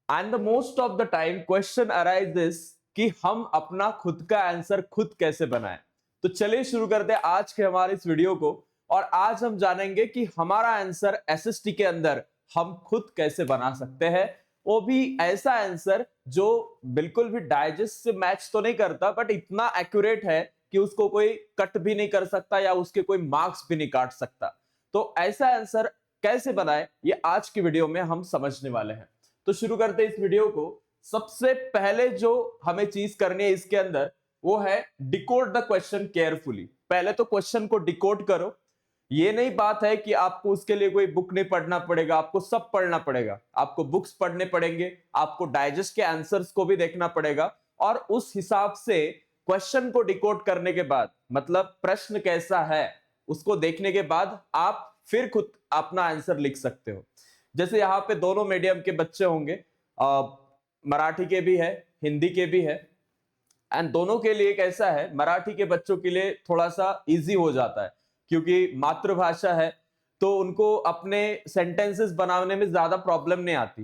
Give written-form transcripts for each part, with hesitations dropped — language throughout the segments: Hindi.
And the most of the time question arises कि हम अपना खुद का आंसर खुद कैसे बनाएं। तो चलिए शुरू करते हैं आज के हमारे इस वीडियो को। और आज हम जानेंगे कि हमारा आंसर एसएसटी के अंदर हम खुद कैसे बना सकते हैं, वो भी ऐसा आंसर जो बिल्कुल भी डाइजेस्ट से मैच तो नहीं करता बट इतना एक्यूरेट है कि उसको कोई कट भी नहीं कर सकता या उसके कोई मार्क्स भी नहीं काट सकता। तो ऐसा आंसर कैसे बनाए ये आज की वीडियो में हम समझने वाले हैं। तो शुरू करते हैं इस वीडियो को। सबसे पहले जो हमें चीज करनी है इसके अंदर वो है डिकोड द क्वेश्चन केयरफुली। पहले तो क्वेश्चन को डिकोड करो। ये नहीं बात है कि आपको उसके लिए कोई बुक नहीं पढ़ना पड़ेगा, आपको सब पढ़ना पड़ेगा। आपको बुक्स पढ़ने पड़ेंगे, आपको डाइजेस्ट के आंसर्स को भी देखना पड़ेगा और उस हिसाब से क्वेश्चन को डिकोड करने के बाद मतलब प्रश्न कैसा है उसको देखने के बाद आप फिर खुद अपना आंसर लिख सकते हो। जैसे यहाँ पे दोनों मीडियम के बच्चे होंगे, मराठी के भी है, हिंदी के भी है। एंड दोनों के लिए कैसा है, मराठी के बच्चों के लिए थोड़ा सा इजी हो जाता है क्योंकि मातृभाषा है तो उनको अपने सेंटेंसेस बनाने में ज्यादा प्रॉब्लम नहीं आती।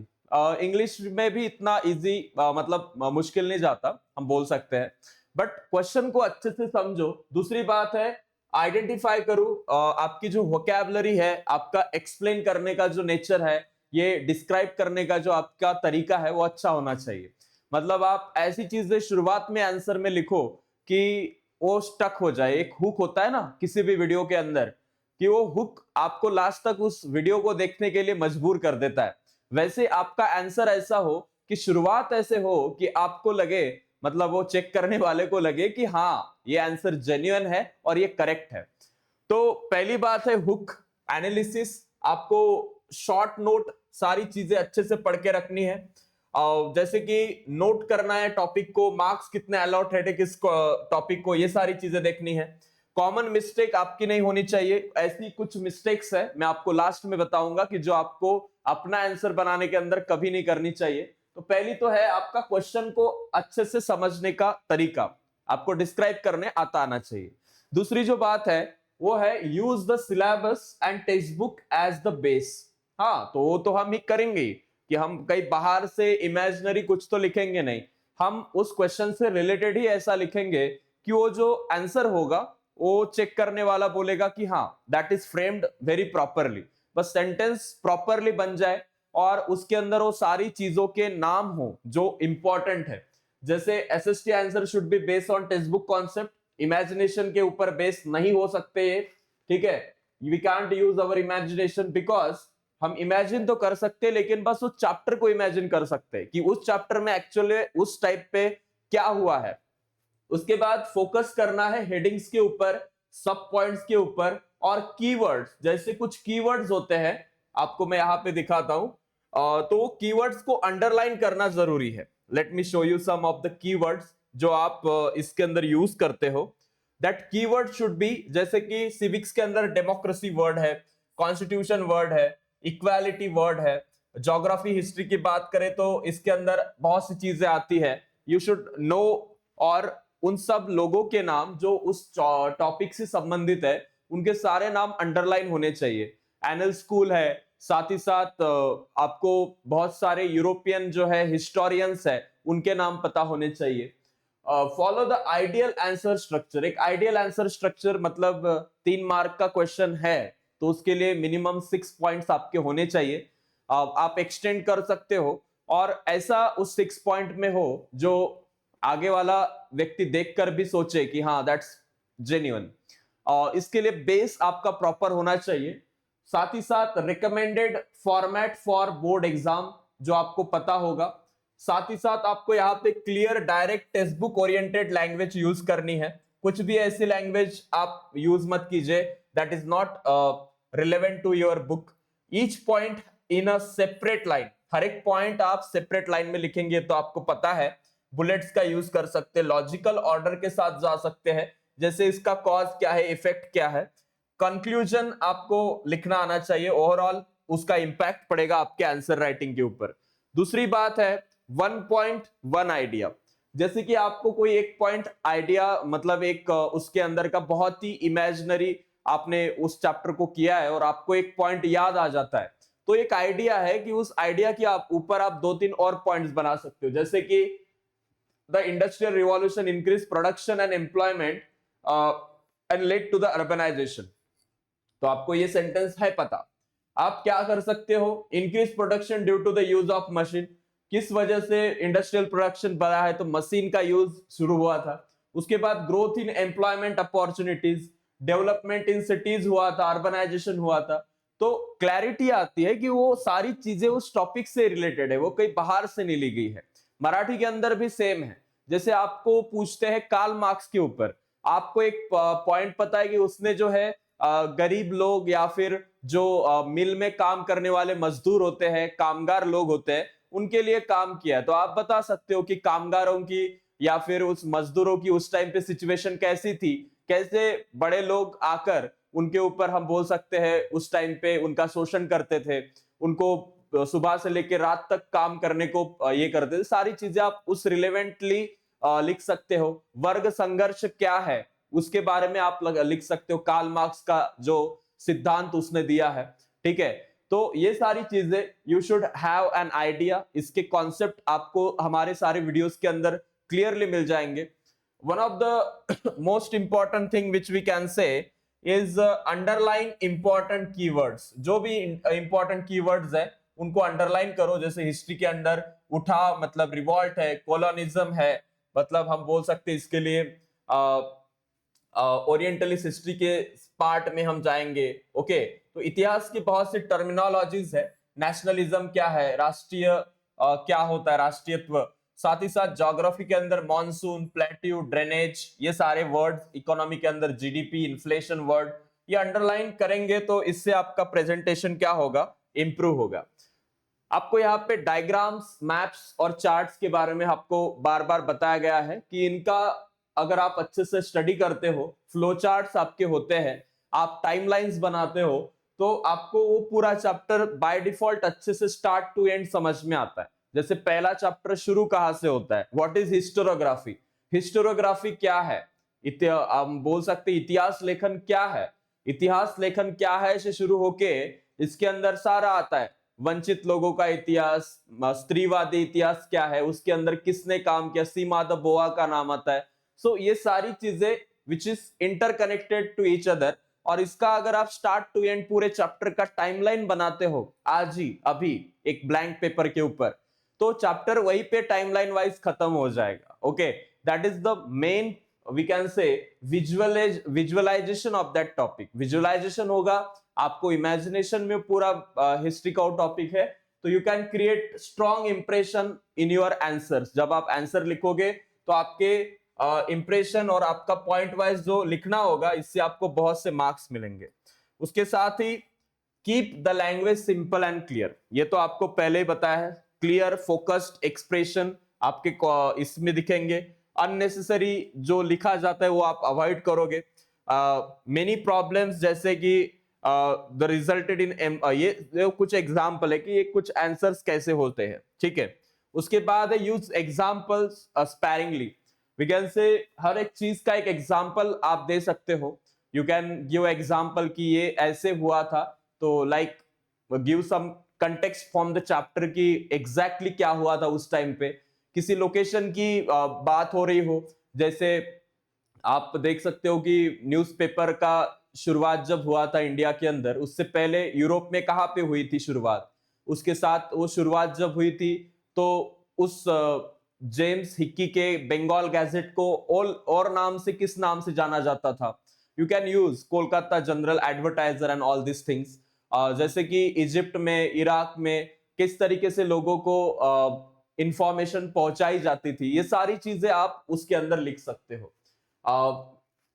इंग्लिश में भी इतना इजी मतलब मुश्किल नहीं जाता, हम बोल सकते हैं। बट क्वेश्चन को अच्छे से समझो। दूसरी बात है आइडेंटिफाई करो आपकी जो वोकैबुलरी है, आपका एक्सप्लेन करने का जो नेचर है, ये डिस्क्राइब करने का जो आपका तरीका है वो अच्छा होना चाहिए। मतलब आप ऐसी चीजें शुरुआत में आंसर में लिखो कि वो स्टक हो जाए। एक हुक होता है ना किसी भी वीडियो के अंदर, कि वो हुक आपको लास्ट तक उस वीडियो को देखने के लिए मजबूर कर देता है। वैसे आपका आंसर ऐसा हो कि शुरुआत ऐसे हो कि आपको लगे, मतलब वो चेक करने वाले को लगे कि हाँ ये आंसर जेन्युइन है और ये करेक्ट है। तो पहली बात है हुक एनालिसिस। आपको शॉर्ट नोट सारी चीजें अच्छे से पढ़ के रखनी है। जैसे कि नोट करना है टॉपिक को, मार्क्स कितने अलॉटेड है किस टॉपिक को, ये सारी चीजें देखनी है। कॉमन मिस्टेक आपकी नहीं होनी चाहिए। ऐसी कुछ मिस्टेक्स है मैं आपको लास्ट में बताऊंगा कि जो आपको अपना आंसर बनाने के अंदर कभी नहीं करनी चाहिए। तो पहली तो है आपका क्वेश्चन को अच्छे से समझने का तरीका, आपको डिस्क्राइब करने आता आना चाहिए। दूसरी जो बात है वो है use the syllabus and text book as the base. हाँ तो वो तो हम ही करेंगे कि हम कहीं बाहर से इमेजिनरी कुछ तो लिखेंगे नहीं, हम उस क्वेश्चन से रिलेटेड ही ऐसा लिखेंगे कि वो जो आंसर होगा वो चेक करने वाला बोलेगा कि हाँ that is framed very properly. बस सेंटेंस प्रॉपरली बन जाए और उसके अंदर वो सारी चीजों के नाम हो जो इंपॉर्टेंट है। जैसे SST answer should be based on text book concept, imagination के ऊपर बेस नहीं हो सकते ये, ठीक है। We can't use our imagination because हम इमेजिन तो कर सकते हैं लेकिन बस उस चैप्टर को इमेजिन कर सकते हैं कि उस चैप्टर में एक्चुअली उस टाइप पे क्या हुआ है। उसके बाद फोकस करना है हेडिंग्स के ऊपर, सब पॉइंट्स के ऊपर और कीवर्ड्स। जैसे कुछ कीवर्ड्स होते हैं, आपको मैं यहां पे दिखाता हूं। तो वो कीवर्ड्स को अंडरलाइन करना जरूरी है। Let me show you some of the keywords जो आप इसके अंदर यूज करते हो। दैट कीवर्ड शुड बी, जैसे कि सिविक्स के अंदर डेमोक्रेसी वर्ड है, कॉन्स्टिट्यूशन वर्ड है, इक्वालिटी वर्ड है। ज्योग्राफी हिस्ट्री की बात करें तो इसके अंदर बहुत सी चीजें आती है, यू शुड नो। और उन सब लोगों के नाम जो उस टॉपिक से संबंधित है उनके सारे नाम अंडरलाइन होने चाहिए। एनएल स्कूल है, साथ ही साथ आपको बहुत सारे यूरोपियन जो है हिस्टोरियंस है उनके नाम पता होने चाहिए। Follow the ideal answer structure. एक आइडियल आंसर स्ट्रक्चर मतलब 3 मार्क का क्वेश्चन है तो उसके लिए मिनिमम 6 पॉइंट्स आपके होने चाहिए। आप एक्सटेंड कर सकते हो और ऐसा उस 6 पॉइंट में हो जो आगे वाला व्यक्ति देखकर भी सोचे कि हाँ दैट्स जेन्युइन। इसके लिए बेस आपका प्रॉपर होना चाहिए। साथ ही साथ recommended format for board exam जो आपको पता होगा। साथ ही साथ आपको यहाँ पे clear direct text book oriented language use करनी है। कुछ भी ऐसी लैंग्वेज आप यूज मत कीजिए that is not relevant to your book. Each point in a separate line, हर एक पॉइंट आप सेपरेट लाइन में लिखेंगे तो आपको पता है। बुलेट्स का यूज कर सकते हैं, लॉजिकल ऑर्डर के साथ जा सकते हैं, जैसे इसका कॉज क्या है, इफेक्ट क्या है। कंक्लूजन आपको लिखना आना चाहिए, ओवरऑल उसका इंपैक्ट पड़ेगा आपके आंसर राइटिंग के ऊपर। दूसरी बात है 1 पॉइंट 1 आइडिया। जैसे कि आपको कोई एक पॉइंट आइडिया मतलब एक उसके अंदर का बहुत ही इमेजिनरी आपने उस चैप्टर को किया है और आपको एक पॉइंट याद आ जाता है तो एक आइडिया है कि उस आइडिया के आप ऊपर आप 2-3 और पॉइंट्स बना सकते हो, जैसे कि the industrial revolution increase production and employment and led to the urbanisation. तो आपको ये सेंटेंस है पता, आप क्या कर सकते हो, increase production due to the use of machine, किस वजह से इंडस्ट्रियल प्रोडक्शन बढ़ा है, तो मशीन का यूज शुरू हुआ था। उसके बाद growth in employment opportunities, development in cities हुआ था, अर्बनाइजेशन हुआ था। तो क्लैरिटी आती है कि वो सारी चीजें उस टॉपिक से रिलेटेड है, वो कहीं बाहर से नहीं ली गई है। मराठी के अंदर भी सेम है, जैसे आपको पूछते हैं कार्ल मार्क्स के ऊपर, आपको एक पॉइंट पता है कि उसने जो है गरीब लोग या फिर जो मिल में काम करने वाले मजदूर होते हैं, कामगार लोग होते हैं, उनके लिए काम किया है। तो आप बता सकते हो कि कामगारों की या फिर उस मजदूरों की उस टाइम पे सिचुएशन कैसी थी, कैसे बड़े लोग आकर उनके ऊपर हम बोल सकते हैं उस टाइम पे उनका शोषण करते थे, उनको सुबह से लेकर रात तक काम करने को ये करते थे। सारी चीजें आप उस रिलेवेंटली लिख सकते हो। वर्ग संघर्ष क्या है उसके बारे में आप लिख सकते हो, कार्ल मार्क्स का जो सिद्धांत उसने दिया है, ठीक है। तो ये सारी चीजें you should have an idea, इसके कॉन्सेप्ट आपको हमारे सारे वीडियोस के अंदर क्लियरली मिल जाएंगे। One of the most important thing which we can say is underline important keywords. जो भी इंपॉर्टेंट कीवर्ड्स है उनको अंडरलाइन करो, जैसे हिस्ट्री के अंदर उठा मतलब रिवॉल्ट है, कॉलोनिज्म है, मतलब हम बोल सकते हैं इसके लिए ओरिएंटलिस्ट हिस्ट्री के पार्ट में हम जाएंगे। ओके, तो इतिहास की बहुत सी टर्मिनोलॉजीज है, नेशनलिज्म क्या है, राष्ट्रीय क्या होता है, राष्ट्रीयत्व, साथ ही साथ ज्योग्राफी के अंदर मॉनसून, प्लेट्यू, ड्रेनेज, ये सारे वर्ड, इकोनॉमी के अंदर जीडीपी, इन्फ्लेशन वर्ड, ये अंडरलाइन करेंगे तो इससे आपका प्रेजेंटेशन क्या होगा, इंप्रूव होगा। आपको यहाँ पे डायग्राम्स, मैप्स और चार्ट्स के बारे में आपको बार बार बताया गया है कि इनका अगर आप अच्छे से स्टडी करते हो, फ्लो चार्ट्स आपके होते हैं, आप टाइमलाइंस बनाते हो, तो आपको वो पूरा चैप्टर बाय डिफॉल्ट अच्छे से स्टार्ट टू एंड समझ में आता है। जैसे पहला चैप्टर शुरू कहां से होता है, व्हाट इज हिस्टोरियोग्राफी, हिस्टोरियोग्राफी क्या है, हम बोल सकते इतिहास लेखन क्या है, इतिहास लेखन क्या है से शुरू होके इसके अंदर सारा आता है, वंचित लोगों का इतिहास, स्त्रीवादी इतिहास क्या है, उसके अंदर किसने काम किया, सी माधव बोआ का नाम आता है। सो ये सारी चीजें which is interconnected to each other, और इसका अगर आप स्टार्ट टू एंड पूरे चैप्टर का टाइमलाइन बनाते हो आज ही अभी एक ब्लैंक पेपर के ऊपर, तो चैप्टर वहीं पे टाइमलाइन वाइज खत्म हो जाएगा। Okay, that is the main we can say visualisation of that topic. Visualisation होगा, आपको इमेजिनेशन में पूरा हिस्ट्री का टॉपिक है, तो you can create strong impression in your answers. जब आप आंसर लिखोगे तो आपके इंप्रेशन और आपका पॉइंट वाइज जो लिखना होगा, इससे आपको बहुत से मार्क्स मिलेंगे। उसके साथ ही keep the language simple and clear, ये तो आपको पहले ही बताया है। क्लियर फोकस्ड एक्सप्रेशन आपके इसमें दिखेंगे, अननेसेसरी जो लिखा जाता है वो आप अवॉइड करोगे। मेनी प्रॉब्लम्स जैसे कि द रिजल्टेड इन ये कुछ एग्जाम्पल है कि ये कुछ आंसर्स कैसे होते हैं, ठीक है। उसके बाद है use examples sparingly, we can say हर एक चीज का एक एग्जाम्पल आप दे सकते हो। यू कैन गिव एग्जाम्पल कि ये ऐसे हुआ था, तो like give some context from the chapter की एग्जैक्टली क्या हुआ था उस टाइम पे, किसी लोकेशन की बात हो रही हो, जैसे आप देख सकते हो कि न्यूज़पेपर का शुरुआत जब हुआ था इंडिया के अंदर, उससे पहले यूरोप में कहाँ पे हुई थी शुरुआत, उसके साथ वो शुरुआत जब हुई थी तो उस जेम्स हिक्की के बंगाल गैजेट को और नाम से किस नाम से जाना जाता था। You can use Kolkata general advertiser and all this things. जैसे कि इजिप्ट में, इराक में किस तरीके से लोगों को इंफॉर्मेशन पहुंचाई जाती थी, ये सारी चीजें आप उसके अंदर लिख सकते हो।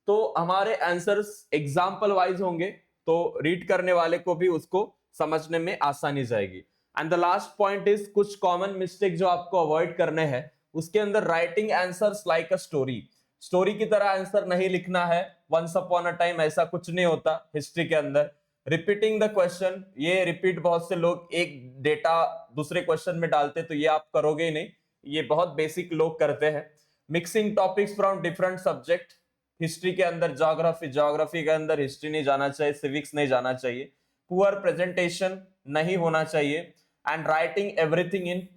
तो हमारे आंसर्स एग्जाम्पल वाइज होंगे, तो रीड करने वाले को भी उसको समझने में आसानी जाएगी। And the last point is कुछ कॉमन मिस्टेक जो आपको अवॉइड करने हैं, उसके अंदर writing answers like a story, story की तरह आंसर नहीं लिखना है। वंस अपॉन अ टाइम ऐसा कुछ नहीं होता हिस्ट्री के अंदर। रिपीटिंग द क्वेश्चन, ये रिपीट बहुत से लोग एक डेटा दूसरे क्वेश्चन में डालते, तो ये आप करोगे ही नहीं, ये बहुत बेसिक लोग करते हैं। Mixing topics from different subject, history के अंदर ज्योग्राफी, ज्योग्राफी के अंदर हिस्ट्री नहीं जाना चाहिए, सिविक्स नहीं जाना चाहिए। पुअर प्रेजेंटेशन, नहीं होना चाहिए, and writing everything in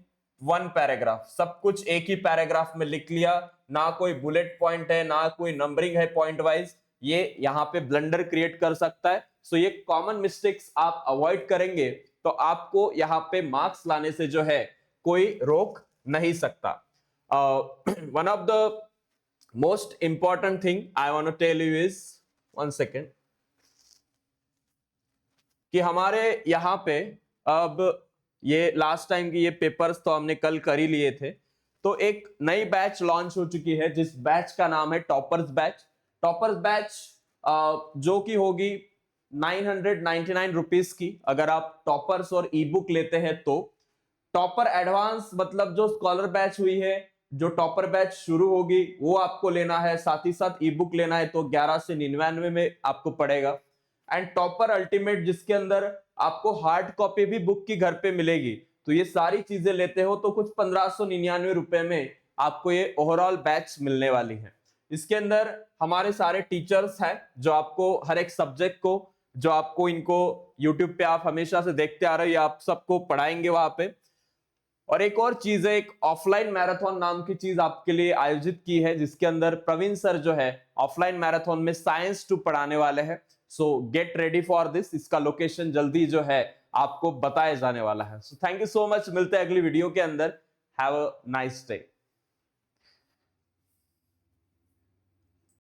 one paragraph, सब कुछ एक ही पैराग्राफ में लिख लिया, ना कोई बुलेट पॉइंट है ना कोई नंबरिंग है पॉइंट वाइज, ये यहाँ पे ब्लंडर क्रिएट कर सकता है। सो ये कॉमन मिस्टेक्स आप अवॉइड करेंगे तो आपको यहाँ पे मार्क्स लाने से जो है कोई रोक नहीं सकता। One of the most important thing I want to tell you is, one second, कि हमारे यहाँ पे अब ये लास्ट टाइम की ये पेपर्स तो हमने कल कर ही लिए थे, तो एक नई बैच लॉन्च हो चुकी है जिस बैच का नाम है टॉपर्स बैच। टॉपर्स बैच जो कि होगी 999 रुपीज की अगर आप टॉपर्स और ई बुक लेते हैं तो। टॉपर एडवांस मतलब जो स्कॉलर बैच हुई है, जो टॉपर बैच शुरू होगी वो आपको लेना है, साथ ही साथ ई बुक लेना है तो 11 से 99 में आपको पड़ेगा। एंड टॉपर अल्टीमेट जिसके अंदर आपको हार्ड कॉपी भी बुक की घर पे मिलेगी, तो ये सारी चीजें लेते हो तो कुछ 1599 रुपए में आपको ये ओवरऑल बैच मिलने वाली है। इसके अंदर हमारे सारे टीचर्स हैं जो आपको हर एक सब्जेक्ट को, जो आपको इनको यूट्यूब पे आप हमेशा से देखते आ रहे हो, आप सबको पढ़ाएंगे वहां पे। और एक और चीज है, एक ऑफलाइन मैराथन नाम की चीज आपके लिए आयोजित की है जिसके अंदर प्रवीण सर जो है ऑफलाइन मैराथन में साइंस 2 पढ़ाने वाले हैं। सो गेट रेडी फॉर दिस, इसका लोकेशन जल्दी जो है आपको बताया जाने वाला है। So thank you so much, मिलते हैं अगली वीडियो के अंदर। Have a nice day.